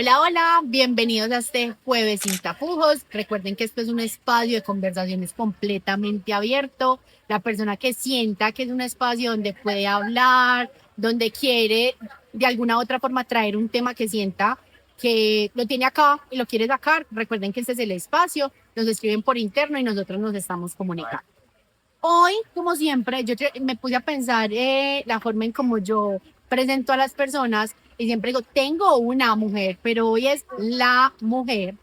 Hola, hola, bienvenidos a este Jueves Sin Tapujos. Recuerden que esto es un espacio de conversaciones completamente abierto. La persona que sienta que es un espacio donde puede hablar, donde quiere de alguna u otra forma traer un tema que sienta que lo tiene acá y lo quiere sacar, recuerden que este es el espacio. Nos escriben por interno y nosotros nos estamos comunicando. Hoy, como siempre, me puse a pensar la forma en cómo yo presento a las personas y siempre digo, tengo una mujer, pero hoy es la mujer,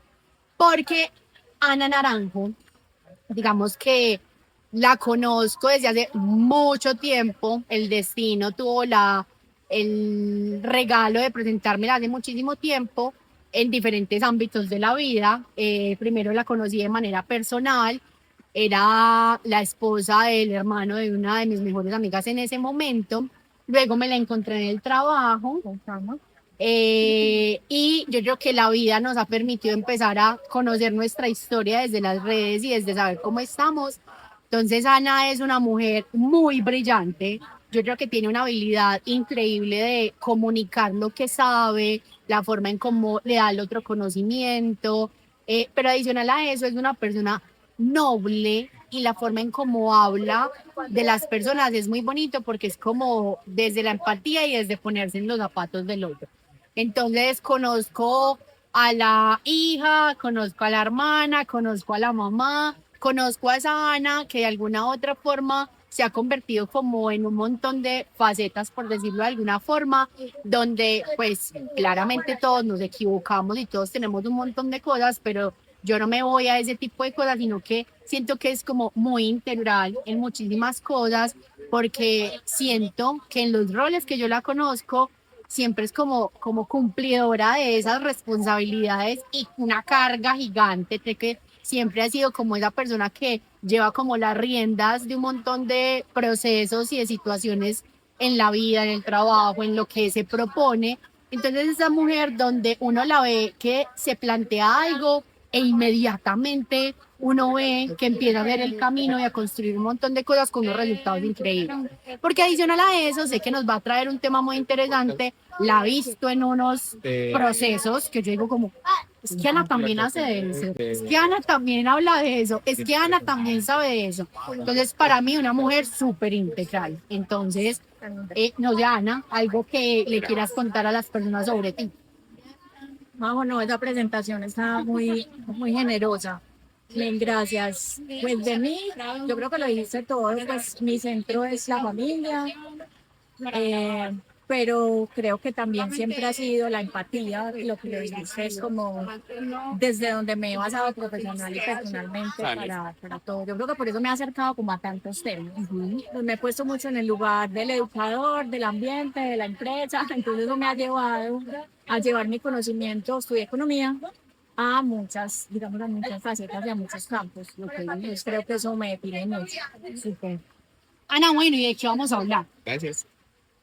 porque Ana Naranjo, digamos que la conozco desde hace mucho tiempo, el destino tuvo el regalo de presentármela hace muchísimo tiempo en diferentes ámbitos de la vida. Primero la conocí de manera personal, era la esposa del hermano de una de mis mejores amigas en ese momento. Luego me la encontré en el trabajo. Y yo creo que la vida nos ha permitido empezar a conocer nuestra historia desde las redes y desde saber cómo estamos. Entonces Ana es una mujer muy brillante. Yo creo que tiene una habilidad increíble de comunicar lo que sabe, la forma en cómo le da el otro conocimiento. Pero adicional a eso es una persona noble y la forma en cómo habla de las personas es muy bonito porque es como desde la empatía y desde ponerse en los zapatos del otro. Entonces conozco a la hija, conozco a la hermana, conozco a la mamá, conozco a esa Ana que de alguna u otra forma se ha convertido como en un montón de facetas, por decirlo de alguna forma, donde pues claramente todos nos equivocamos y todos tenemos un montón de cosas, pero yo no me voy a ese tipo de cosas, sino que siento que es como muy integral en muchísimas cosas, porque siento que en los roles que yo la conozco, siempre es como cumplidora de esas responsabilidades y una carga gigante, de que siempre ha sido como esa persona que lleva como las riendas de un montón de procesos y de situaciones en la vida, en el trabajo, en lo que se propone. Entonces esa mujer donde uno la ve que se plantea algo e inmediatamente uno ve que empieza a ver el camino y a construir un montón de cosas con unos resultados increíbles. Porque adicional a eso, sé que nos va a traer un tema muy interesante, la he visto en unos procesos que yo digo como, es que Ana también hace de eso, es que Ana también habla de eso, es que Ana también sabe de eso. Entonces, para mí, una mujer súper integral. Entonces, no sé, Ana, algo que le quieras contar a las personas sobre ti. No, esa presentación está muy generosa. Bien, gracias. Pues de mí, yo creo que lo dijiste todo, pues mi centro es la familia, eh, pero creo que también siempre ha sido la empatía, lo que lo dijiste es como desde donde me he basado profesional y personalmente para todo. Yo creo que por eso me he acercado como a tantos temas. Pues me he puesto mucho en el lugar del educador, del ambiente, de la empresa, entonces eso me ha llevado a llevar mi conocimiento, estudié economía, a muchas, digamos, a muchas facetas y a muchos campos. Entonces creo que eso me define mucho. Súper. Ana, bueno, ¿y de qué vamos a hablar?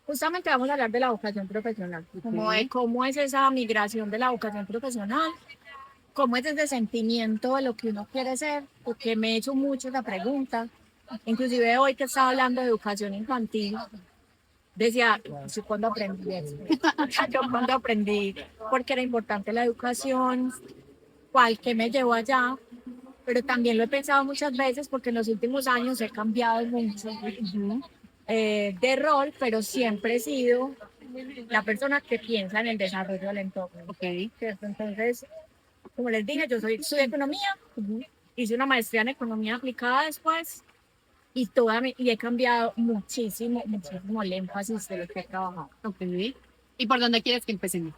Justamente vamos a hablar de la vocación profesional, como de cómo es esa migración de la vocación profesional, cómo es ese sentimiento de lo que uno quiere ser, porque me he hecho mucho esa pregunta. Inclusive hoy que estaba hablando de educación infantil, decía, ¿yo cuándo aprendí eso? Yo cuando aprendí porque era importante la educación, cuál que me llevó allá, pero también lo he pensado muchas veces porque en los últimos años he cambiado mucho de rol, pero siempre he sido la persona que piensa en el desarrollo del entorno. Ok. ¿Cierto? Entonces, como les dije, yo soy de economía, hice una maestría en economía aplicada después y he cambiado muchísimo el énfasis de lo que he trabajado. Ok. ¿Y por dónde quieres que empecemos?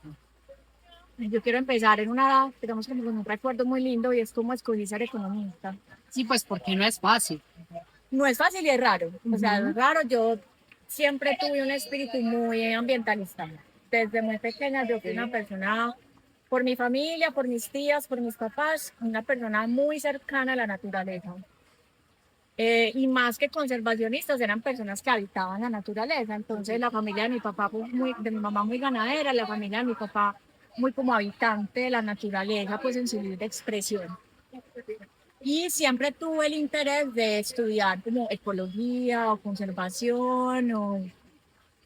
Yo quiero empezar en una edad, digamos, como con un recuerdo muy lindo y es como escogí ser economista. Sí, pues porque no es fácil. No es fácil y es raro. O sea, es raro. Yo siempre tuve un espíritu muy ambientalista. Desde muy pequeña yo fui una persona, por mi familia, por mis tías, por mis papás, una persona muy cercana a la naturaleza. Y más que conservacionistas, eran personas que habitaban la naturaleza. Entonces, la familia de mi papá, pues, de mi mamá muy ganadera, la familia de mi papá muy como habitante de la naturaleza, pues en su libre expresión. Y siempre tuve el interés de estudiar como ecología o conservación o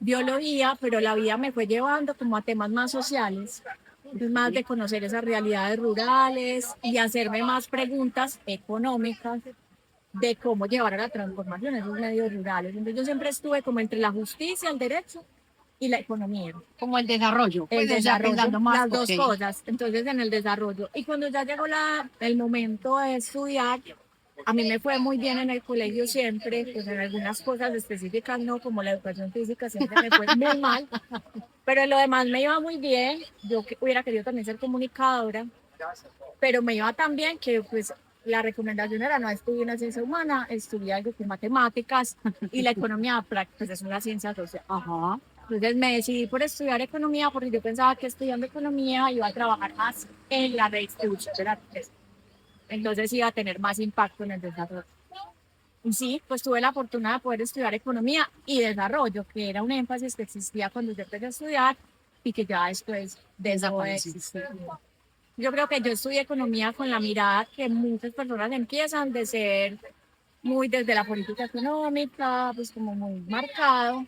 biología, pero la vida me fue llevando como a temas más sociales. más de conocer esas realidades rurales y hacerme más preguntas económicas de cómo llevar a la transformación en esos medios rurales. Entonces yo siempre estuve como entre la justicia, el derecho y la economía. Como el desarrollo, El pues, o sea, desarrollo, pensando más, las dos ok. cosas, entonces en el desarrollo. Y cuando ya llegó el momento de estudiar, a mí me fue muy bien en el colegio siempre, pues en algunas cosas específicas no, como la educación física siempre me fue muy mal, pero en lo demás me iba muy bien. Yo hubiera querido también ser comunicadora, pero me iba tan bien que pues la recomendación era no estudiar una ciencia humana, estudiar algo con matemáticas y la economía pues es una ciencia social. Ajá. Entonces me decidí por estudiar economía porque yo pensaba que estudiando economía iba a trabajar más en la redistribución de la riqueza. Entonces iba a tener más impacto en el desarrollo. Y sí, pues tuve la fortuna de poder estudiar economía y desarrollo, que era un énfasis que existía cuando yo empecé a estudiar y que ya después dejó de Desapareció. existir. Yo creo que yo estudié economía con la mirada que muchas personas empiezan de ser muy desde la política económica, pues como muy marcado,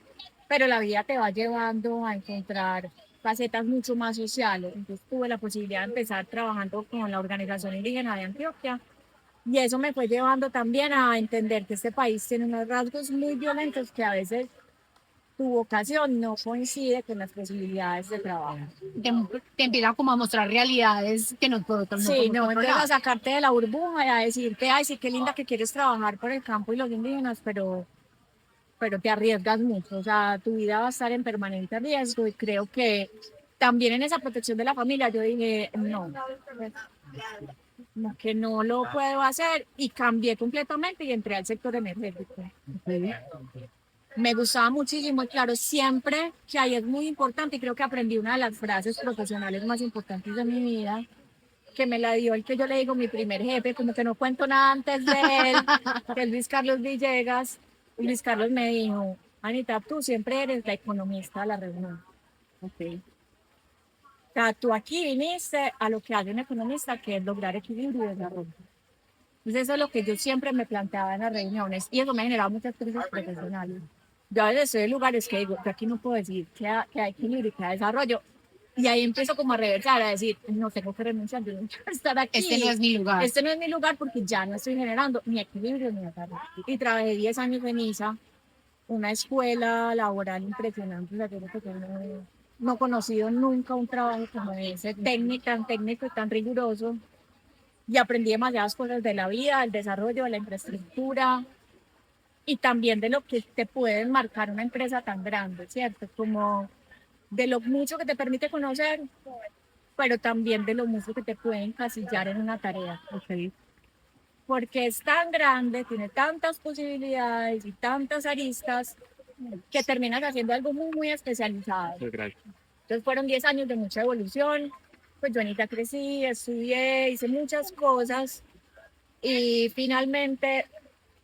pero la vida te va llevando a encontrar facetas mucho más sociales. Entonces tuve la posibilidad de empezar trabajando con la Organización Indígena de Antioquia y eso me fue llevando también a entender que este país tiene unos rasgos muy violentos que a veces tu vocación no coincide con las posibilidades de trabajo. Te, te empieza como a mostrar realidades que nosotros no Sí, podemos no, entonces a controlar. sacarte de la burbuja y a decirte, ay, sí, qué linda que quieres trabajar por el campo y los indígenas, pero te arriesgas mucho, o sea, tu vida va a estar en permanente riesgo y creo que también en esa protección de la familia yo dije, no, pues, como que no lo puedo hacer y cambié completamente y entré al sector energético. Sí. Me gustaba muchísimo y claro, siempre que ahí es muy importante y creo que aprendí una de las frases profesionales más importantes de mi vida, que me la dio el que yo le digo mi primer jefe, como que no cuento nada antes de él, que es Luis Carlos Villegas. Luis Carlos me dijo, Anita, tú siempre eres la economista de la reunión. Ok. O sea, tú aquí viniste a lo que hace un economista, que es lograr equilibrio y desarrollo. Entonces eso es lo que yo siempre me planteaba en las reuniones y eso me ha generado muchas crisis profesionales. Yo a veces estoy en lugares que digo, yo aquí no puedo decir que hay equilibrio y que hay desarrollo. Y ahí empiezo como a reversar, a decir, no tengo que renunciar, yo no quiero estar Este no aquí. es mi lugar. Este no es mi lugar porque ya no estoy generando ni equilibrio ni desarrollo. Y trabajé 10 años en ISA, una escuela laboral impresionante. O sea, creo que yo no he conocido nunca un trabajo como ese, tan técnico y tan riguroso. Y aprendí demasiadas cosas de la vida, del desarrollo, de la infraestructura y también de lo que te puede marcar una empresa tan grande, ¿cierto? Como de lo mucho que te permite conocer, pero también de lo mucho que te puede encasillar en una tarea. Ok. Porque es tan grande, tiene tantas posibilidades y tantas aristas que terminas haciendo algo muy, muy especializado. Entonces fueron 10 años de mucha evolución. Pues yo ahorita crecí, estudié, hice muchas cosas y finalmente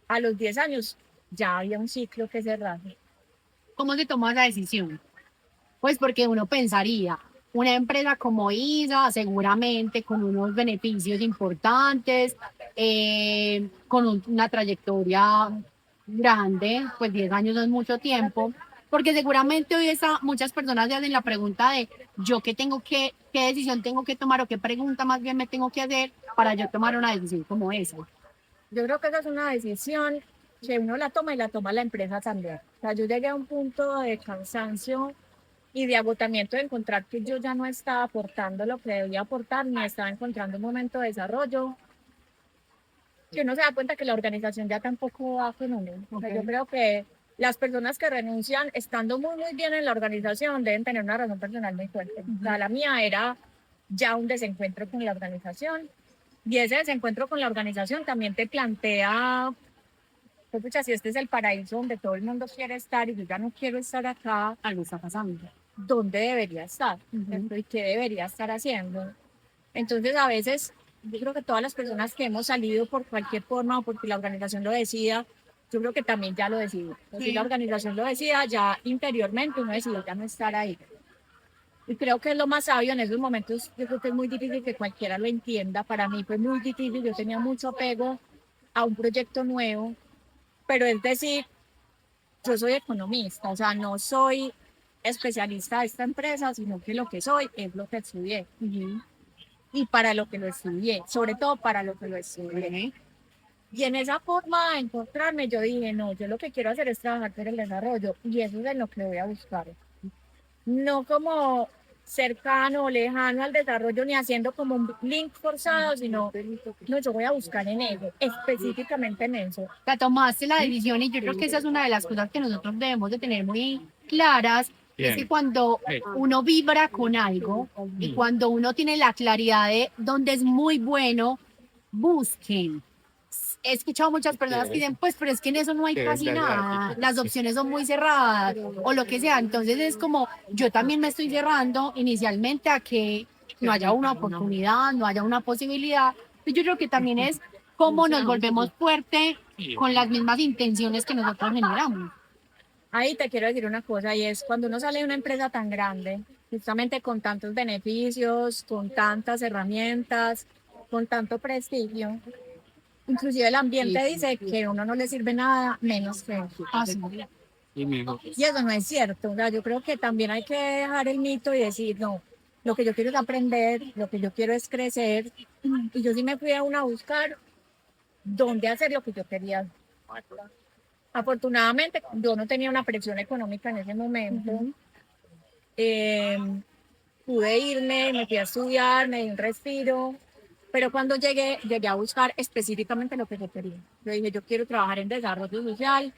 a los 10 años ya había un ciclo que cerrar. ¿Cómo se toma esa decisión? Pues porque uno pensaría, una empresa como ISA, seguramente con unos beneficios importantes, con una trayectoria grande, pues 10 años no es mucho tiempo, porque seguramente hoy muchas personas se hacen la pregunta de yo qué decisión tengo que tomar o qué pregunta más bien me tengo que hacer para yo tomar una decisión como esa. Yo creo que esa es una decisión que uno la toma y la toma la empresa también. O sea, yo llegué a un punto de cansancio y de agotamiento de encontrar que yo ya no estaba aportando lo que debía aportar, ni estaba encontrando un momento de desarrollo, que uno se da cuenta que la organización ya tampoco va con uno. O sea, yo creo que las personas que renuncian estando muy, muy bien en la organización deben tener una razón personal muy fuerte. O sea, la mía era ya un desencuentro con la organización y ese desencuentro con la organización también te plantea, pues, pucha, si este es el paraíso donde todo el mundo quiere estar y yo ya no quiero estar acá, Algo está pasando. ¿dónde debería estar? ¿Y qué debería estar haciendo? Entonces, a veces, yo creo que todas las personas que hemos salido por cualquier forma o porque la organización lo decida, yo creo que también ya lo decidí. Si la organización lo decida, ya interiormente uno decidió ya no estar ahí. Y creo que es lo más sabio en esos momentos. Yo creo que es muy difícil que cualquiera lo entienda. Para mí fue muy difícil. Yo tenía mucho apego a un proyecto nuevo, pero es decir, yo soy economista, o sea, no soy especialista de esta empresa, sino que lo que soy es lo que estudié. Y para lo que lo estudié, sobre todo para lo que lo estudié. Y en esa forma de encontrarme, yo dije, no, yo lo que quiero hacer es trabajar por el desarrollo y eso es en lo que voy a buscar. No como cercano o lejano al desarrollo ni haciendo como un link forzado, sino no, yo voy a buscar en eso, específicamente en eso. La tomaste la decisión y yo creo que esa es una de las cosas que nosotros debemos de tener muy claras, es que cuando uno vibra con algo y cuando uno tiene la claridad de dónde es muy bueno, busquen. He escuchado muchas personas que dicen, pues, pero es que en eso no hay casi nada, las opciones son muy cerradas o lo que sea. Entonces es como, yo también me estoy cerrando inicialmente a que no haya una oportunidad, no haya una posibilidad. Y yo creo que también es cómo nos volvemos fuertes con las mismas intenciones que nosotros generamos. Ahí te quiero decir una cosa y es cuando uno sale de una empresa tan grande, justamente con tantos beneficios, con tantas herramientas, con tanto prestigio, inclusive el ambiente dice que a uno no le sirve nada menos que Así. y eso no es cierto. O sea, yo creo que también hay que dejar el mito y decir, no, lo que yo quiero es aprender, lo que yo quiero es crecer. Y yo sí me fui a una a buscar dónde hacer lo que yo quería. Afortunadamente, yo no tenía una presión económica en ese momento. Eh, Pude irme, me fui a estudiar, me di un respiro, pero cuando llegué a buscar específicamente lo que yo quería. Yo dije, yo quiero trabajar en desarrollo social.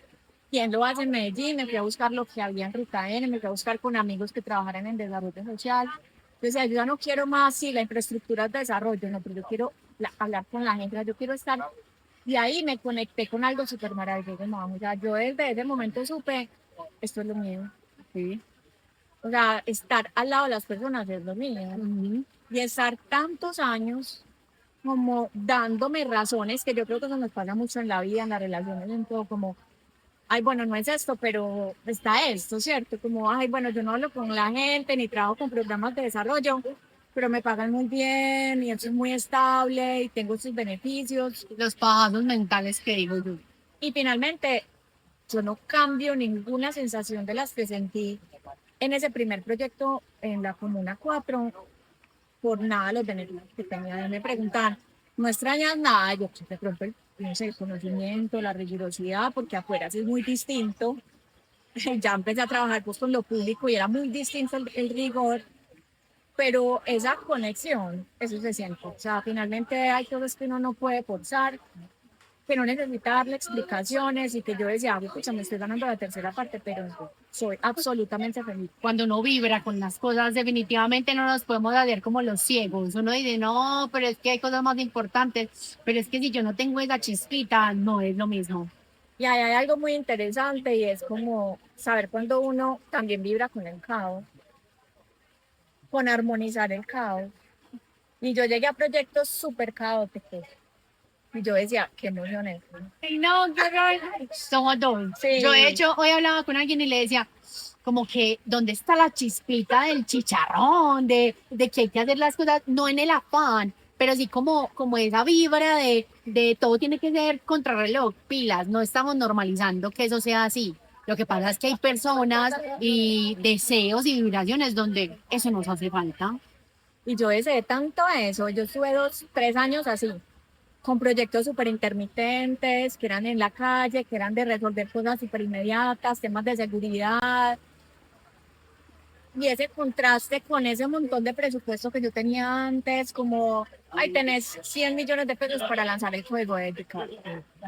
¿Quién lo hace en Medellín? Me fui a buscar lo que había en Ruta N, me fui a buscar con amigos que trabajaran en desarrollo social. Entonces, yo ya no quiero más, sí, la infraestructura de desarrollo, no, pero yo quiero hablar con la gente, yo quiero estar. Y ahí me conecté con algo súper maravilloso, mamá. O sea, yo desde ese momento supe, esto es lo mío. ¿Sí? O sea, estar al lado de las personas es lo mío. Y estar tantos años como dándome razones, que yo creo que eso nos pasa mucho en la vida, en las relaciones, en todo, como, ay, bueno, no es esto, pero está esto, ¿cierto? Como, ay, bueno, yo no hablo con la gente, ni trabajo con programas de desarrollo, pero me pagan muy bien y eso es muy estable y tengo sus beneficios. Los pajazos mentales que digo yo. Y finalmente, yo no cambio ninguna sensación de las que sentí en ese primer proyecto en la Comuna 4 por nada los beneficios que tenía. Me preguntan, ¿no extrañas nada? Yo, pues, de pronto, no sé, el conocimiento, la rigurosidad, porque afuera sí es muy distinto. Ya empecé a trabajar pues, con lo público y era muy distinto el rigor, pero esa conexión, eso se siente. O sea, finalmente hay cosas que uno no puede forzar, que no necesita darle explicaciones y que yo decía, pucha, me estoy ganando la tercera parte, pero soy absolutamente feliz. Cuando uno vibra con las cosas, definitivamente no nos podemos hacer como los ciegos. Uno dice, no, pero es que hay cosas más importantes, pero es que si yo no tengo esa chispita, no es lo mismo. Y ahí hay algo muy interesante y es como saber cuando uno también vibra con el caos, con armonizar el caos. Y yo llegué a proyectos súper caóticos. Y yo decía, qué emoción es. Ay, no, qué horror. Somos dos. Sí. Yo, de hecho, hoy hablaba con alguien y le decía, como que, ¿dónde está la chispita del chicharrón? De que hay que hacer las cosas, no en el afán, pero sí como esa vibra de todo tiene que ser contrarreloj, pilas, no estamos normalizando que eso sea así. Lo que pasa es que hay personas y deseos y vibraciones donde eso nos hace falta. Y yo deseé tanto eso. Yo estuve 3 años así, con proyectos súper intermitentes, que eran en la calle, que eran de resolver cosas súper inmediatas, temas de seguridad. Y ese contraste con ese montón de presupuesto que yo tenía antes, como, ay, tenés 100 millones de pesos para lanzar el juego de ética.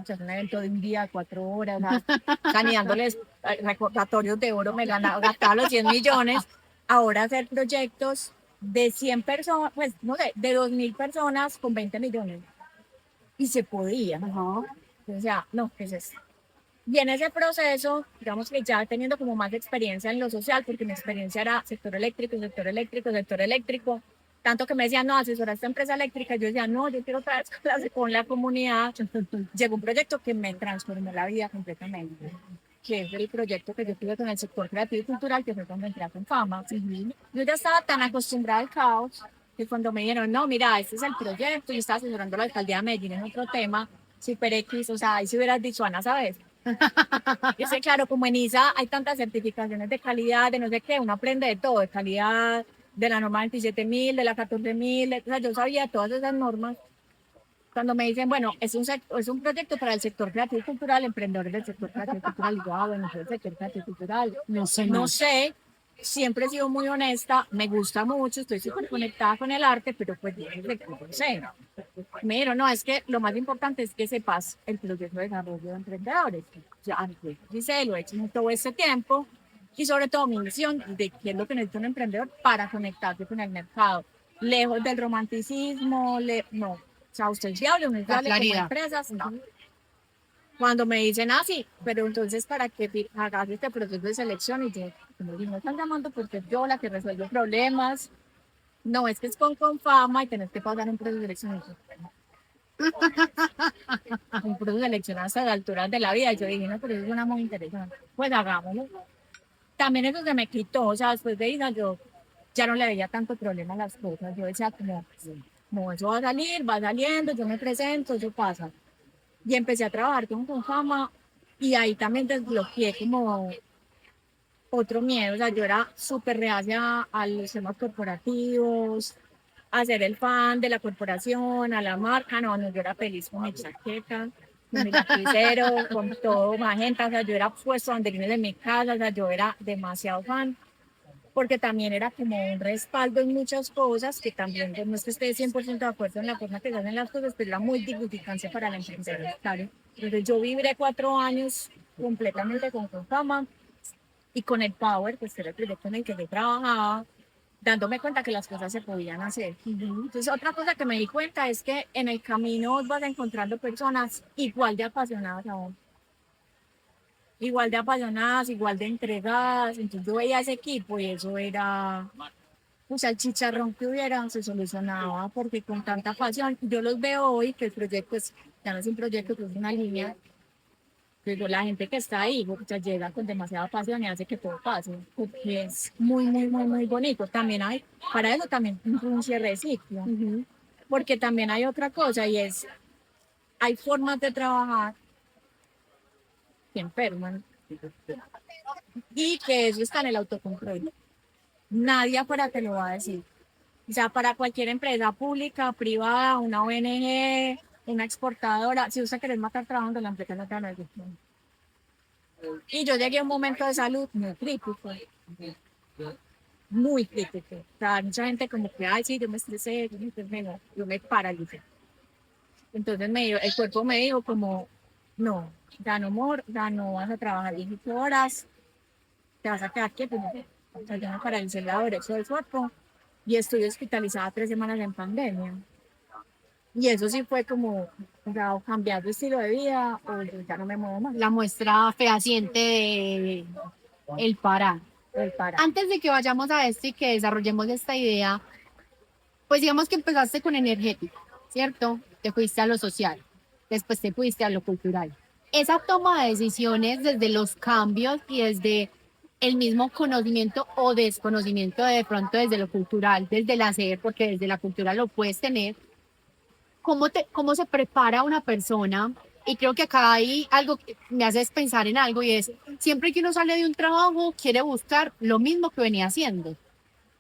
Es un evento de un día, 4 horas, o sea, ni dándoles recordatorios de oro, me gastaba los 100 millones. Ahora hacer proyectos de 100 personas, pues, no sé, de 2.000 personas con 20 millones. Y se podía. O sea, no, ¿qué es eso? Y en ese proceso, digamos que ya teniendo como más experiencia en lo social, porque mi experiencia era sector eléctrico, sector eléctrico, sector eléctrico, tanto que me decían, no, asesora esta empresa eléctrica, yo decía, no, yo quiero otra vez con la comunidad. Llegó un proyecto que me transformó la vida completamente, que es el proyecto que yo tuve con el sector creativo y cultural, que fue cuando entré con Fama. Yo ya estaba tan acostumbrada al caos, que cuando me dijeron, no, mira, este es el proyecto, yo estaba asesorando a la alcaldía de Medellín en otro tema, super X, o sea, ahí si hubieras dicho, Ana, ¿sabes? Y sé, claro, como en ISA hay tantas certificaciones de calidad, de no sé qué, uno aprende de todo, de calidad, de la norma 27.000, de la 14.000, o sea, yo sabía todas esas normas. Cuando me dicen, bueno, es un proyecto para el sector creativo y cultural, emprendedores del sector creativo y cultural, y yo, bueno, yo del sector creativo y cultural, No sé no más. sé, siempre he sido muy honesta, me gusta mucho, estoy súper conectada con el arte, pero pues yo no sé. Mira, no, es que lo más importante es que sepas el proceso de desarrollo de emprendedores. Ya, dice, lo he hecho en todo este tiempo y sobre todo mi misión de qué es lo que necesita un emprendedor para conectarse con el mercado. Lejos del romanticismo, no. O sea, usted La hable como claridad. empresas, no. Cuando me dicen así, pero entonces para que hagas este proceso de selección y yo, como digo, me están llamando porque yo la que resuelvo problemas, no, es que es con fama y tenés que pasar un proceso de selección. Un proceso de selección hasta las alturas de la vida. Yo dije, no, pero eso es una muy interesante. Pues hagámoslo. También eso se me quitó, o sea, después de ir, yo ya no le veía tanto problema a las cosas. Yo decía como, no, eso va a salir, va saliendo, yo me presento, eso pasa. Y empecé a trabajar con fama y ahí también desbloqueé como otro miedo, o sea, yo era súper reacia a los temas corporativos, a ser el fan de la corporación, a la marca, no, no, yo era feliz con mi chaqueta, con mi lapicero, con todo magenta, o sea, yo era puesto banderines de mi casa, o sea, yo era demasiado fan, porque también era como un respaldo en muchas cosas, que también pues, no es que esté 100% de acuerdo en la forma que se hacen las cosas, pero era muy dignificante para la empresa, claro. Entonces yo viviré 4 años completamente con fama, y con el Power, pues era el proyecto en el que yo trabajaba, dándome cuenta que las cosas se podían hacer. Entonces, otra cosa que me di cuenta es que en el camino vas encontrando personas igual de apasionadas aún, igual de apasionadas, igual de entregadas. Entonces, yo veía ese equipo y eso era, o sea, el chicharrón que hubiera se solucionaba porque con tanta pasión, yo los veo hoy que el proyecto es, ya no es un proyecto, que es una línea. Pero la gente que está ahí, o sea, llega con demasiada pasión y hace que todo pase, porque es muy, muy, muy, muy bonito. También hay, para eso también un cierre de ciclo, porque también hay otra cosa y es, hay formas de trabajar que enferman y que eso está en el autocontrol. Nadie afuera te lo va a decir. O sea, para cualquier empresa pública, privada, una ONG, una exportadora, si usted quiere matar trabajando, la empresa no te va a decir. Y yo llegué a un momento de salud muy crítico, muy crítico. O sea, mucha gente como que, ay, sí, yo me estresé, yo me enfermé, no, yo me paralicé. Entonces el cuerpo me dijo como, no, ya no, ya no vas a trabajar 18 horas, te vas a quedar quieto. ¿No? O sea, yo me paralicé el lado derecho del cuerpo y estuve hospitalizada 3 semanas en pandemia. Y eso sí fue como, o sea, o cambiar de estilo de vida o yo ya no me muevo más. La muestra fehaciente de el parar. El para. Antes de que vayamos a esto y que desarrollemos esta idea, pues digamos que empezaste con energético, ¿cierto? Te fuiste a lo social, después te fuiste a lo cultural. Esa toma de decisiones desde los cambios y desde el mismo conocimiento o desconocimiento de pronto desde lo cultural, desde el hacer, porque desde la cultura lo puedes tener, cómo se prepara una persona. Y creo que acá hay algo que me hace pensar en algo y es, siempre que uno sale de un trabajo, quiere buscar lo mismo que venía haciendo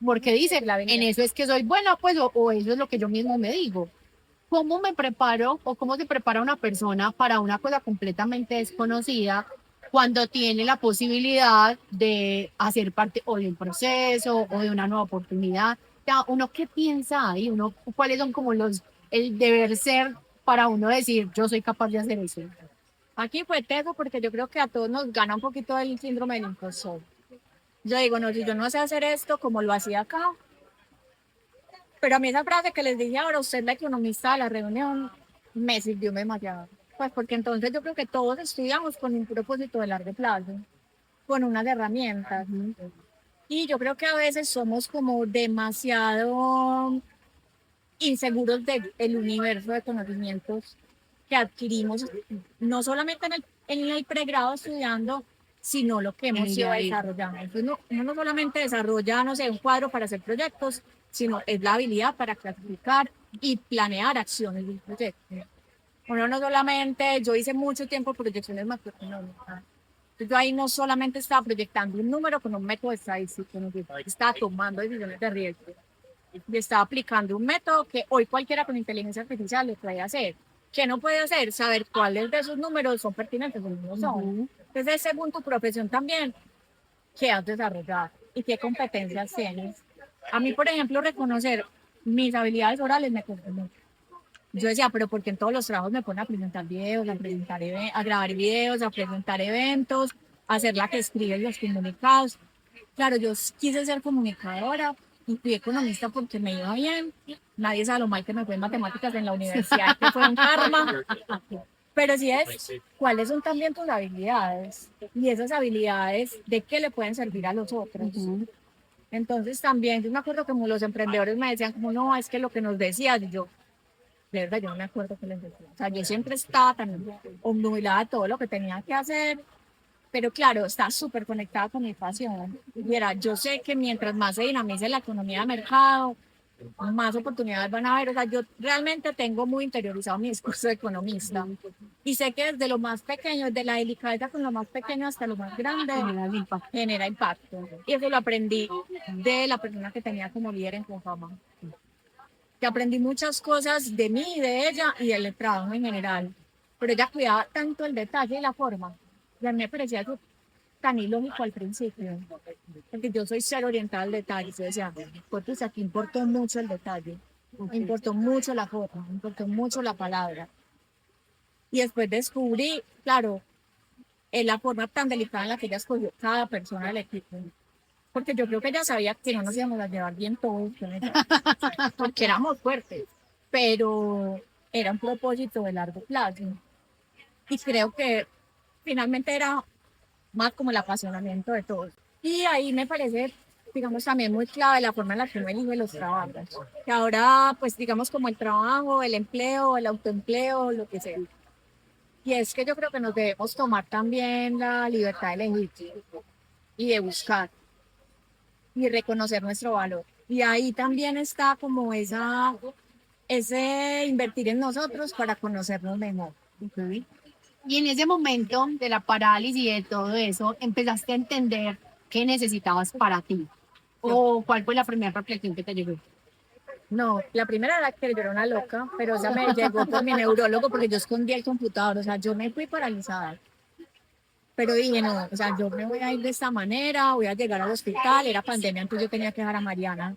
porque dice, en eso es que soy buena, pues, o eso es lo que yo mismo me digo. ¿Cómo me preparo o cómo se prepara una persona para una cosa completamente desconocida cuando tiene la posibilidad de hacer parte o de un proceso o de una nueva oportunidad? O sea, uno qué piensa ahí, uno, cuáles son como el deber ser para uno decir, yo soy capaz de hacer eso. Aquí fue teso porque yo creo que a todos nos gana un poquito el síndrome del impostor. Yo digo, no, si yo no sé hacer esto como lo hacía acá, pero a mí esa frase que les dije ahora, usted es la economista de la reunión, me sirvió demasiado. Pues porque entonces yo creo que todos estudiamos con un propósito de largo plazo, con unas herramientas. Y yo creo que a veces somos como demasiado inseguros del universo de conocimientos que adquirimos, no solamente en el pregrado estudiando, sino lo que hemos ido desarrollando. Entonces, uno no solamente desarrolla, no sé, un cuadro para hacer proyectos, sino es la habilidad para clasificar y planear acciones de un proyecto. Uno no solamente, yo hice mucho tiempo proyecciones macroeconómicas. Yo ahí no solamente estaba proyectando un número con un método estadístico, sino que estaba tomando decisiones de riesgo. Y estaba aplicando un método que hoy cualquiera con inteligencia artificial lo puede hacer. ¿Qué no puede hacer? Saber cuáles de esos números son pertinentes o no son. Entonces, según tu profesión también, ¿qué has desarrollado y qué competencias tienes? A mí, por ejemplo, reconocer mis habilidades orales me costó mucho. Yo decía, pero porque en todos los trabajos me ponen a presentar videos, a grabar videos, a presentar eventos, a ser la que escribe los comunicados. Claro, yo quise ser comunicadora y fui economista porque me iba bien. Nadie sabe lo mal que me fue en matemáticas en la universidad, que fue un karma. Pero sí es, ¿cuáles son también tus habilidades? Y esas habilidades, ¿de qué le pueden servir a los otros? Entonces también, yo me acuerdo como los emprendedores me decían como, no, es que lo que nos decías, y yo, de verdad, yo no me acuerdo qué les decía. O sea, yo siempre estaba tan obnubilada de todo lo que tenía que hacer, pero claro, está súper conectada con mi pasión. Y era, yo sé que mientras más se dinamice la economía de mercado, más oportunidades van a haber. O sea, yo realmente tengo muy interiorizado mi discurso de economista. Y sé que desde lo más pequeño, desde la delicadeza con lo más pequeño hasta lo más grande, genera impacto. Y eso lo aprendí de la persona que tenía como líder en Confama. Que aprendí muchas cosas de mí, de ella y del trabajo en general. Pero ella cuidaba tanto el detalle y la forma. Y a mí me parecía eso tan ilógico al principio. Porque yo soy ser orientada al detalle. Yo decía, pues aquí importó mucho el detalle. Importó mucho la forma, importó mucho la palabra. Y después descubrí, claro, la forma tan delicada en la que ella escogió cada persona del equipo. Porque yo creo que ella sabía que no nos íbamos a llevar bien todos, porque éramos fuertes, pero era un propósito de largo plazo. Y creo que finalmente era más como el apasionamiento de todos. Y ahí me parece, digamos, también muy clave la forma en la que uno elige los trabajos. Que ahora, pues, digamos, como el trabajo, el empleo, el autoempleo, lo que sea. Y es que yo creo que nos debemos tomar también la libertad de elegir y de buscar y reconocer nuestro valor. Y ahí también está como ese invertir en nosotros para conocernos mejor. Okay. Y en ese momento de la parálisis y de todo eso, empezaste a entender qué necesitabas para ti. ¿O cuál fue la primera reflexión que te llegó? No, la primera era que yo era una loca, pero esa me llegó por mi neurólogo porque yo escondí el computador, o sea, yo me fui paralizada. Pero dije, no, o sea, yo me voy a ir de esta manera, voy a llegar al hospital, era pandemia, entonces yo tenía que dejar a Mariana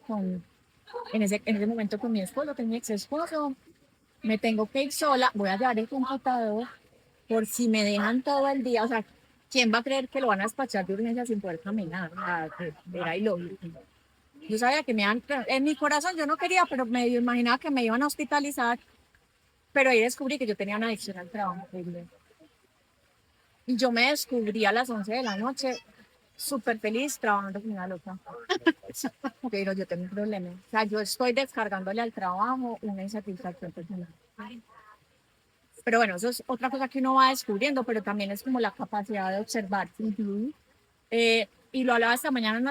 en ese momento con mi esposo, con mi ex esposo, me tengo que ir sola, voy a llevar el computador por si me dejan todo el día, o sea, ¿quién va a creer que lo van a despachar de urgencia sin poder caminar? O sea, era ilógico. Yo sabía que me iban, en mi corazón yo no quería, pero me imaginaba que me iban a hospitalizar, pero ahí descubrí que yo tenía una adicción al trabajo. Y yo me descubrí a las 11 de la noche, súper feliz, trabajando con una loca. Pero yo tengo un problema. O sea, yo estoy descargándole al trabajo una insatisfacción personal. Pero bueno, eso es otra cosa que uno va descubriendo, pero también es como la capacidad de observar. Y lo hablaba esta mañana en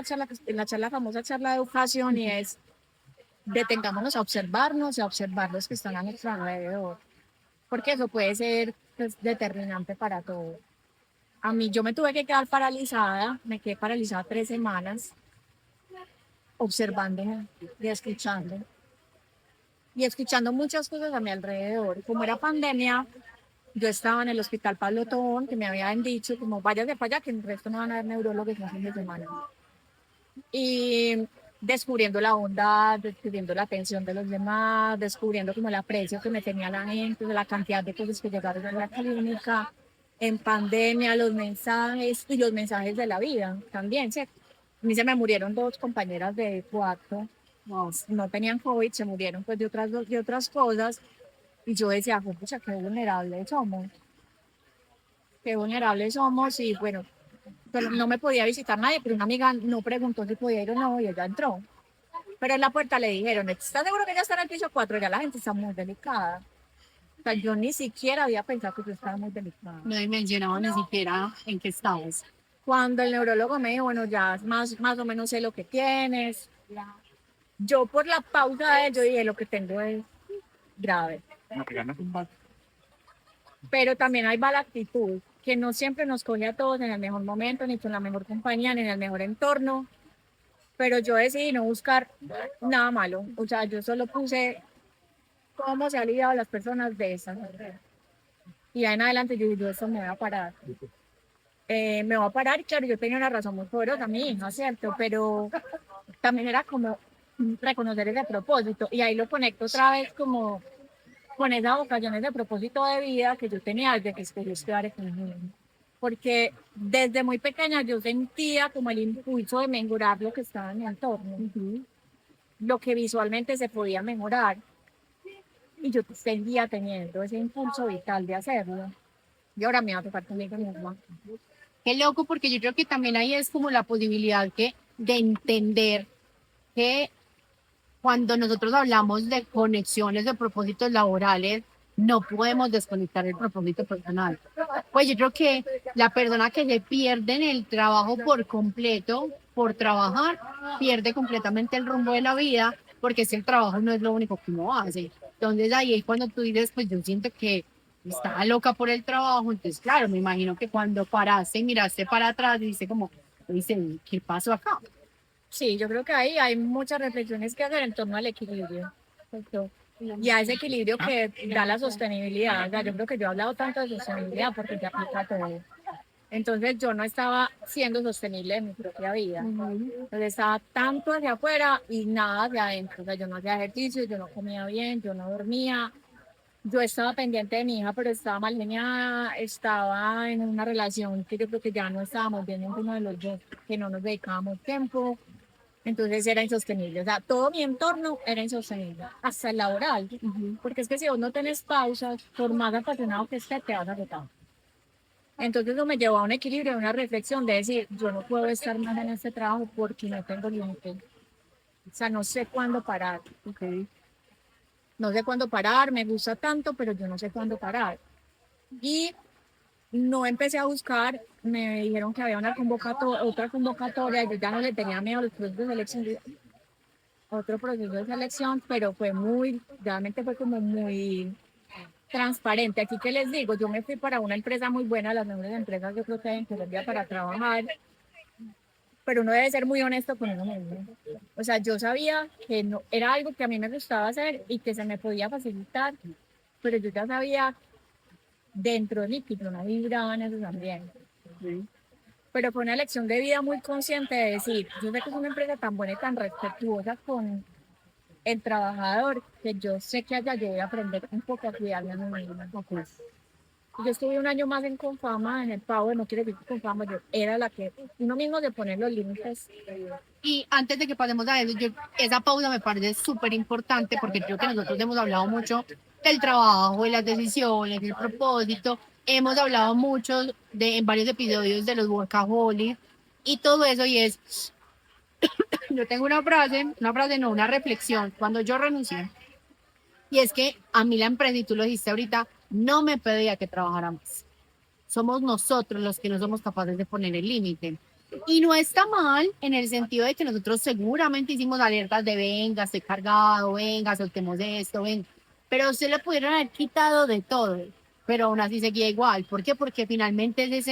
la charla famosa charla de educación, y es detengámonos a observarnos y a observar los que están a nuestro alrededor, porque eso puede ser, pues, determinante para todo. A mí yo me tuve que quedar paralizada, me quedé paralizada 3 semanas, observando y escuchando muchas cosas a mi alrededor. Como era pandemia, yo estaba en el hospital Pablo Tobón, que me habían dicho como váyase para allá, que en el resto no van a haber neurólogos en fin de semana. Y descubriendo la bondad, descubriendo la atención de los demás, descubriendo como el aprecio que me tenía la gente, de la cantidad de cosas que llegaron a la clínica, en pandemia, los mensajes y los mensajes de la vida también, ¿cierto? A mí se me murieron 2 compañeras de cuarto, no tenían COVID, se murieron pues de otras cosas, y yo decía, pucha, qué vulnerables somos, y bueno, pero no me podía visitar nadie, pero una amiga no preguntó si podía ir o no, y ella entró. Pero en la puerta le dijeron, ¿estás seguro que ya está en el piso 4? Ya la gente está muy delicada. O sea, yo ni siquiera había pensado que yo estaba muy delicada. No dimensionaba ni siquiera en qué estabas. Cuando el neurólogo me dijo, bueno, ya más o menos sé lo que tienes. Yo por la pausa de él, yo dije, lo que tengo es grave. pero también hay la actitud, que no siempre nos coge a todos en el mejor momento, ni con la mejor compañía, ni en el mejor entorno, pero yo decidí no buscar nada malo, o sea, yo solo puse cómo se han lidiado las personas de esa manera. Y ahí en adelante yo dije, yo eso me voy a parar. Me voy a parar, y claro, yo tenía una razón muy poderosa, mi hija, ¿cierto? Pero también era como reconocer ese propósito, y ahí lo conecto otra vez como con esa vocación, ese propósito de vida que yo tenía desde que escogí estudiar economía. Porque desde muy pequeña yo sentía como el impulso de mejorar lo que estaba en mi entorno, lo que visualmente se podía mejorar. Y yo seguía teniendo ese impulso vital de hacerlo. Y ahora me va a tocar también con mi mamá. Qué loco, porque yo creo que también ahí es como la posibilidad de entender que cuando nosotros hablamos de conexiones, de propósitos laborales, no podemos desconectar el propósito personal. Pues yo creo que la persona que se pierde en el trabajo por completo, por trabajar, pierde completamente el rumbo de la vida, porque es que el trabajo no es lo único que uno hace. Entonces ahí es cuando tú dices, pues yo siento que estaba loca por el trabajo. Entonces claro, me imagino que cuando paraste y miraste para atrás, dice como, dice, ¿qué pasó acá? Sí, yo creo que ahí hay muchas reflexiones que hacer en torno al equilibrio. ¿Cierto? Y a ese equilibrio que da la sostenibilidad. O sea, yo creo que yo he hablado tanto de sostenibilidad porque se aplica a todo. Entonces yo no estaba siendo sostenible en mi propia vida. Entonces estaba tanto hacia afuera y nada hacia adentro. O sea, yo no hacía ejercicio, yo no comía bien, yo no dormía. Yo estaba pendiente de mi hija, pero estaba mal geniada, estaba en una relación que yo creo que ya no estábamos bien ninguno de los dos, que no nos dedicábamos tiempo. Entonces era insostenible, o sea, todo mi entorno era insostenible, hasta el laboral, porque es que si vos no tenés pausas, por más apasionado que esté, te vas a agotar. Entonces eso me llevó a un equilibrio, a una reflexión de decir, yo no puedo estar más en este trabajo porque no tengo límite. O sea, no sé cuándo parar. Okay. No sé cuándo parar, me gusta tanto, pero yo no sé cuándo parar. Y no empecé a buscar, me dijeron que había una convocatoria, otra convocatoria, yo ya no le tenía miedo a los procesos de selección, otro proceso de selección, pero fue muy, realmente fue como muy transparente. Aquí que les digo, yo me fui para una empresa muy buena, las mejores empresas yo creo que hay en Colombia para trabajar, pero uno debe ser muy honesto con uno mismo. O sea, yo sabía que no, era algo que a mí me gustaba hacer y que se me podía facilitar, pero yo ya sabía dentro de mí que yo no vibraba en esos ambientes. ¿Sí? Pero fue una elección de vida muy consciente de decir, yo sé que es una empresa tan buena y tan respetuosa con el trabajador, que yo sé que allá yo voy a aprender un poco a cuidarme a mí misma. Yo estuve un año más en Confama, en el Power, no quiero decir que Confama, yo era la que uno mismo de poner los límites. Y antes de que pasemos a eso, esa pausa me parece súper importante porque creo que nosotros hemos hablado mucho del trabajo, de las decisiones, del propósito. Hemos hablado mucho en varios episodios de los workaholics y todo eso. Y es, yo tengo una frase no, una reflexión cuando yo renuncié. Y es que a mí la empresa, y tú lo dijiste ahorita, no me pedía que trabajara más. Somos nosotros los que no somos capaces de poner el límite. Y no está mal en el sentido de que nosotros seguramente hicimos alertas de venga, estoy cargado, venga, soltemos esto, venga. Pero se le pudieron haber quitado de todo, pero aún así seguía igual. ¿Por qué? Porque finalmente es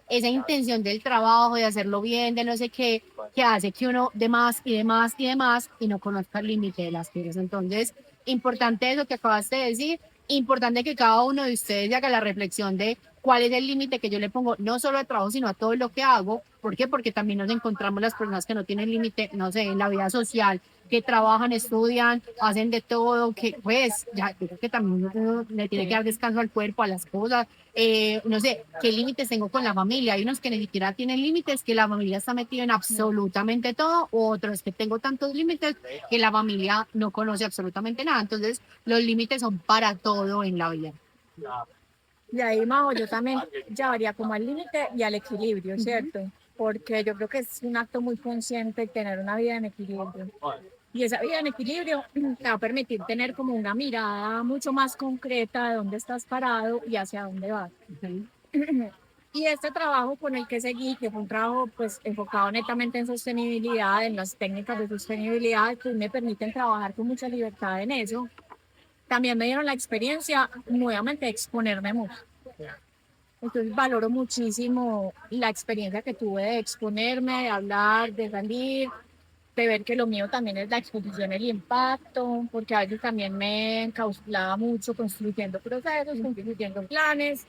esa intención del trabajo, de hacerlo bien, de no sé qué, que hace que uno de más y de más y de más y no conozca el límite de las cosas. Entonces, importante eso que acabaste de decir, importante que cada uno de ustedes haga la reflexión de cuál es el límite que yo le pongo, no solo al trabajo, sino a todo lo que hago. ¿Por qué? Porque también nos encontramos las personas que no tienen límite, no sé, en la vida social, que trabajan, estudian, hacen de todo, que pues ya yo creo que también uno le tiene que dar descanso al cuerpo, a las cosas. No sé, qué límites tengo con la familia. Hay unos que ni siquiera tienen límites, que la familia está metida en absolutamente todo, u otros que tengo tantos límites que la familia no conoce absolutamente nada. Entonces, los límites son para todo en la vida. Y ahí, Majo, yo también llevaría como al límite y al equilibrio, ¿cierto? Porque yo creo que es un acto muy consciente tener una vida en equilibrio. Y esa vida en equilibrio te va a permitir tener como una mirada mucho más concreta de dónde estás parado y hacia dónde vas. Y este trabajo con el que seguí, que fue un trabajo pues enfocado netamente en sostenibilidad, en las técnicas de sostenibilidad, pues me permiten trabajar con mucha libertad en eso. También me dieron la experiencia nuevamente de exponerme mucho. Entonces valoro muchísimo la experiencia que tuve de exponerme, de hablar, de salir, de ver que lo mío también es la exposición, el impacto, porque a veces también me encauslaba mucho construyendo procesos, construyendo planes,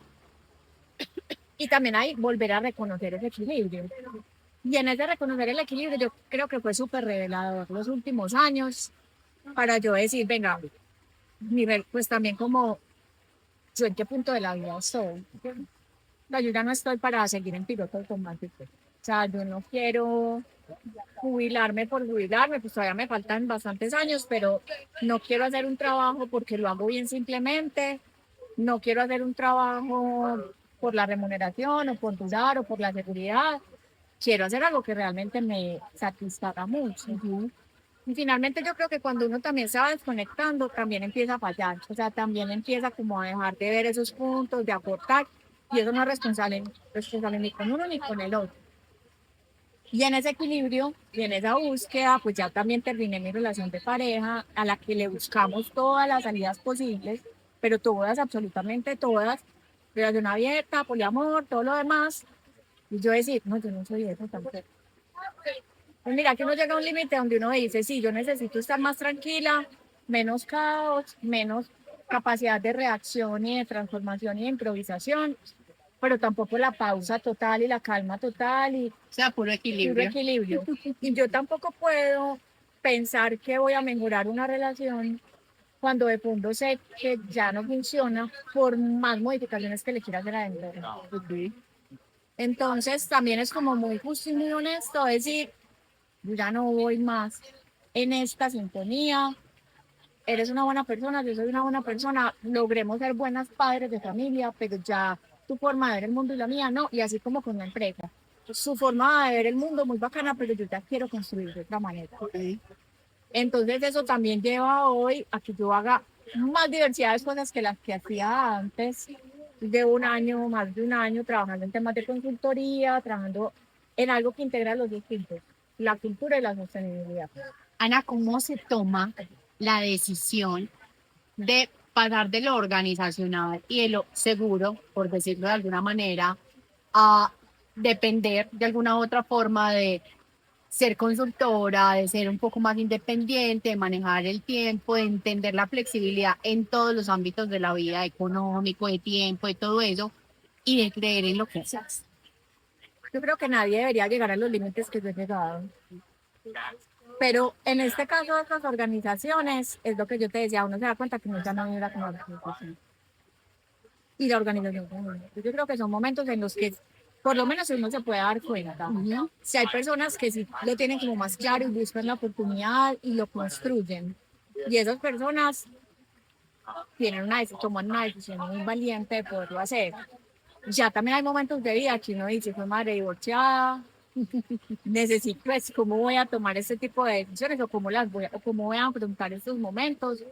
y también hay volver a reconocer ese equilibrio. Y en ese reconocer el equilibrio yo creo que fue súper revelador los últimos años para yo decir, venga, nivel, pues también como yo en qué punto de la vida estoy. No, yo ya no estoy para seguir en piloto automático. O sea, yo no quiero jubilarme por jubilarme, pues todavía me faltan bastantes años, pero no quiero hacer un trabajo porque lo hago bien simplemente, no quiero hacer un trabajo por la remuneración o por durar o por la seguridad, quiero hacer algo que realmente me satisfaga mucho. Y finalmente yo creo que cuando uno también se va desconectando, también empieza a fallar, o sea, también empieza como a dejar de ver esos puntos, de aportar, y eso no es responsable ni con uno ni con el otro. Y en ese equilibrio y en esa búsqueda, pues ya también terminé mi relación de pareja, a la que le buscamos todas las salidas posibles, pero todas, absolutamente todas, relación abierta, poliamor, todo lo demás. Y yo decir, no, yo no soy eso tampoco. Pues mira, que uno llega a un límite donde uno dice, sí, yo necesito estar más tranquila, menos caos, menos capacidad de reacción y de transformación y de improvisación, pero tampoco la pausa total y la calma total y O sea, puro puro equilibrio. equilibrio. Y yo tampoco puedo pensar que voy a mejorar una relación cuando de fondo sé que ya no funciona por más modificaciones que le quiera hacer adentro. Ok. Entonces también es como muy justo y muy honesto decir, yo ya no voy más en esta sintonía, eres una buena persona, yo soy una buena persona, logremos ser buenas padres de familia, pero ya tu forma de ver el mundo y la mía no, y así como con la empresa. Su forma de ver el mundo muy bacana, pero yo ya quiero construir de otra manera. Ok. Entonces eso también lleva hoy a que yo haga más diversidad de cosas que las que hacía antes de un año, más de un año, trabajando en temas de consultoría, trabajando en algo que integra los distintos, la cultura y la sostenibilidad. Ana, ¿cómo se toma la decisión de pasar de lo organizacional y de lo seguro, por decirlo de alguna manera, a depender de alguna otra forma de ser consultora, de ser un poco más independiente, de manejar el tiempo, de entender la flexibilidad en todos los ámbitos de la vida, económico, de tiempo, de todo eso, y de creer en lo que haces? Yo creo que nadie debería llegar a los límites que yo he llegado. Pero en este caso de otras organizaciones, es lo que yo te decía, uno se da cuenta que no ya no era como la organización. Y la organización también. Yo creo que son momentos en los que por lo menos uno se puede dar cuenta. Si hay personas que sí lo tienen como más claro y buscan la oportunidad y lo construyen. Y esas personas tienen toman una decisión muy valiente de poderlo hacer. Ya también hay momentos de vida que uno dice, fue madre divorciada, necesito, pues, ¿cómo voy a tomar este tipo de decisiones o cómo las voy a, o cómo voy a afrontar estos momentos?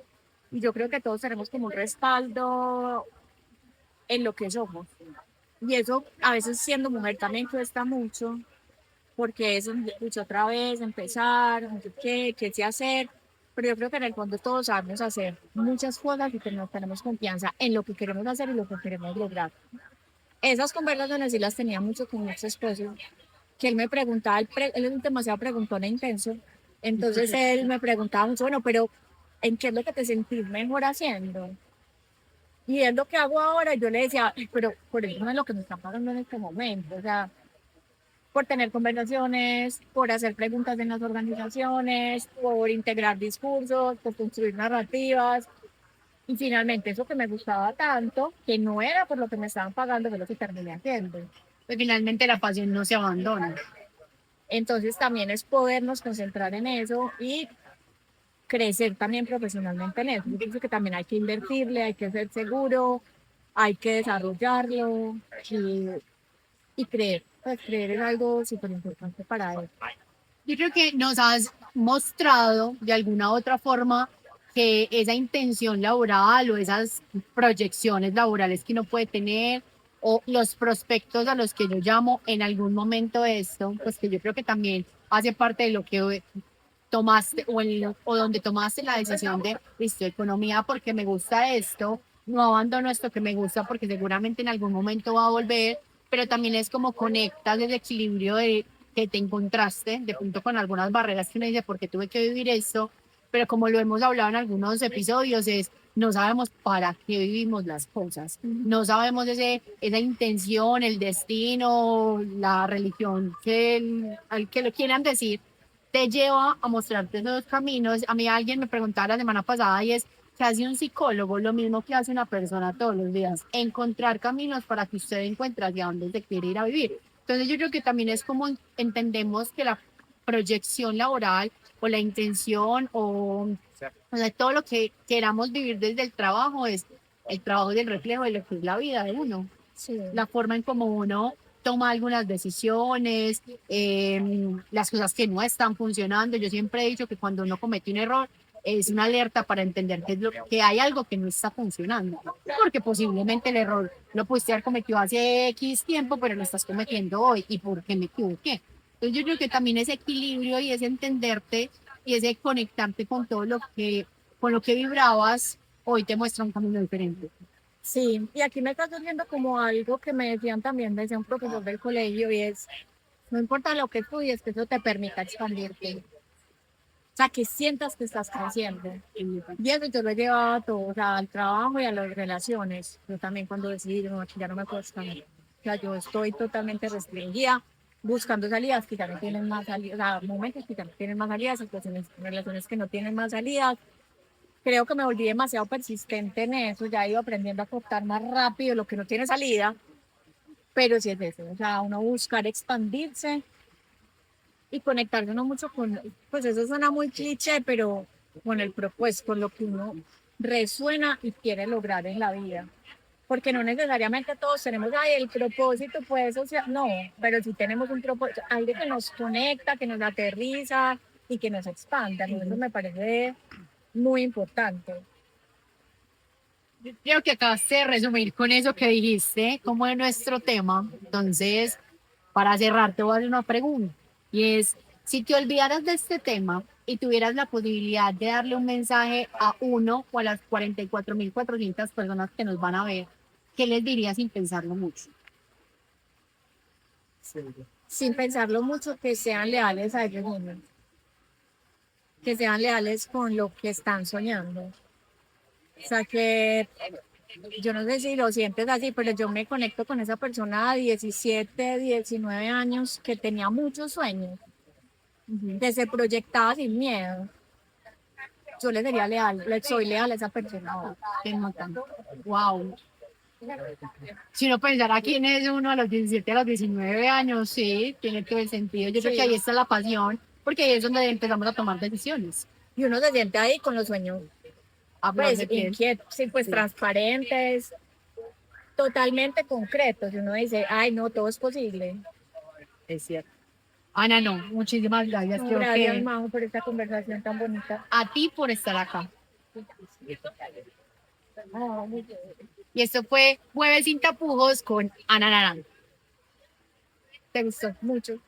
Y yo creo que todos tenemos como un respaldo en lo que somos. Y eso a veces siendo mujer también cuesta mucho, porque eso es otra vez, empezar, no sé qué sé hacer. Pero yo creo que en el fondo todos sabemos hacer muchas cosas y tenemos confianza en lo que queremos hacer y lo que queremos lograr. Esas conversaciones sí las tenía mucho con mi ex esposo, que él me preguntaba, él es un demasiado preguntón e intenso, entonces él me preguntaba mucho, bueno, pero ¿en qué es lo que te sentís mejor haciendo? Y es lo que hago ahora, yo le decía, "Ay, pero por eso no es lo que me están pagando en este momento, o sea, por tener conversaciones, por hacer preguntas en las organizaciones, por integrar discursos, por construir narrativas, y finalmente eso que me gustaba tanto, que no era por lo que me estaban pagando, fue lo que terminé haciendo. Pues finalmente la pasión no se abandona. Entonces también es podernos concentrar en eso y crecer también profesionalmente en eso. Yo pienso que también hay que invertirle, hay que ser seguro, hay que desarrollarlo y creer. Pues creer es algo súper importante para él. Yo creo que nos has mostrado de alguna u otra forma que esa intención laboral o esas proyecciones laborales que uno puede tener o los prospectos a los que yo llamo en algún momento esto, pues que yo creo que también hace parte de lo que tomaste o donde tomaste la decisión de, listo, economía porque me gusta esto, no abandono esto que me gusta porque seguramente en algún momento va a volver, pero también es como conectas el equilibrio de que te encontraste de pronto con algunas barreras que uno dice, ¿por qué tuve que vivir esto? Pero como lo hemos hablado en algunos episodios, es no sabemos para qué vivimos las cosas, no sabemos esa intención, el destino, la religión al que lo quieran decir, te lleva a mostrarte esos caminos. A mí alguien me preguntaba la semana pasada y es, ¿qué hace un psicólogo? Lo mismo que hace una persona todos los días, encontrar caminos para que usted encuentre hacia dónde se quiere ir a vivir. Entonces yo creo que también es como entendemos que la proyección laboral o la intención o sea, todo lo que queramos vivir desde el trabajo es el trabajo del reflejo de lo que es la vida de uno, Sí. la forma en como uno toma algunas decisiones, las cosas que no están funcionando. Yo siempre he dicho que cuando uno comete un error es una alerta para entender que hay algo que no está funcionando, porque posiblemente el error lo pudiste haber cometido hace X tiempo, pero lo estás cometiendo hoy y por qué me equivoqué. Entonces yo creo que también ese equilibrio y ese entenderte y ese conectarte con todo con lo que vibrabas, hoy te muestra un camino diferente. Sí, y aquí me está surgiendo como algo que me decían también, me decía un profesor del colegio, y es, no importa lo que estudies, que eso te permita expandirte. O sea, que sientas que estás creciendo. Y eso yo lo he llevado a todo, o sea, al trabajo y a las relaciones. Yo también cuando decidí, no, aquí ya no me puedo expandir. O sea, yo estoy totalmente restringida, buscando salidas que ya no tienen más salidas, o sea, momentos que ya no tienen más salidas, situaciones, relaciones que no tienen más salidas. Creo que me volví demasiado persistente en eso, ya he ido aprendiendo a cortar más rápido lo que no tiene salida, pero sí es eso, o sea, uno buscar expandirse y conectarse uno mucho con, pues eso suena muy cliché, pero con el propósito, con lo que uno resuena y quiere lograr en la vida. Porque no necesariamente todos tenemos, ay, el propósito, pues, o sea, no, pero sí tenemos un propósito, algo que nos conecta, que nos aterriza y que nos expanda. Eso me parece muy importante. Creo que acabaste de resumir con eso que dijiste, como de nuestro tema. Entonces, para cerrar, te voy a hacer una pregunta. Y es, si te olvidaras de este tema y tuvieras la posibilidad de darle un mensaje a uno o a las 44.400 personas que nos van a ver, ¿qué les dirías sin pensarlo mucho? Sin pensarlo mucho, que sean leales a ellos mismos, que sean leales con lo que están soñando. O sea, que yo no sé si lo sientes así, pero yo me conecto con esa persona de 17, 19 años que tenía muchos sueños, que se proyectaba sin miedo. Yo le sería leal, le soy leal a esa persona. Wow. Si uno pensara quién es uno a los 17, a los 19 años, sí, tiene todo el sentido. Yo creo que ahí está la pasión, porque ahí es donde empezamos a tomar decisiones. Y uno se siente ahí con los sueños, pues, inquietos, sí, pues, sí, transparentes, totalmente concretos. Y uno dice, ay, no, todo es posible. Es cierto. Ana, no, muchísimas gracias. No, Creo gracias, que Majo, por esta conversación tan bonita. a ti por estar acá. Y esto fue Jueves sin tapujos con Ana Naranjo. Te gustó mucho.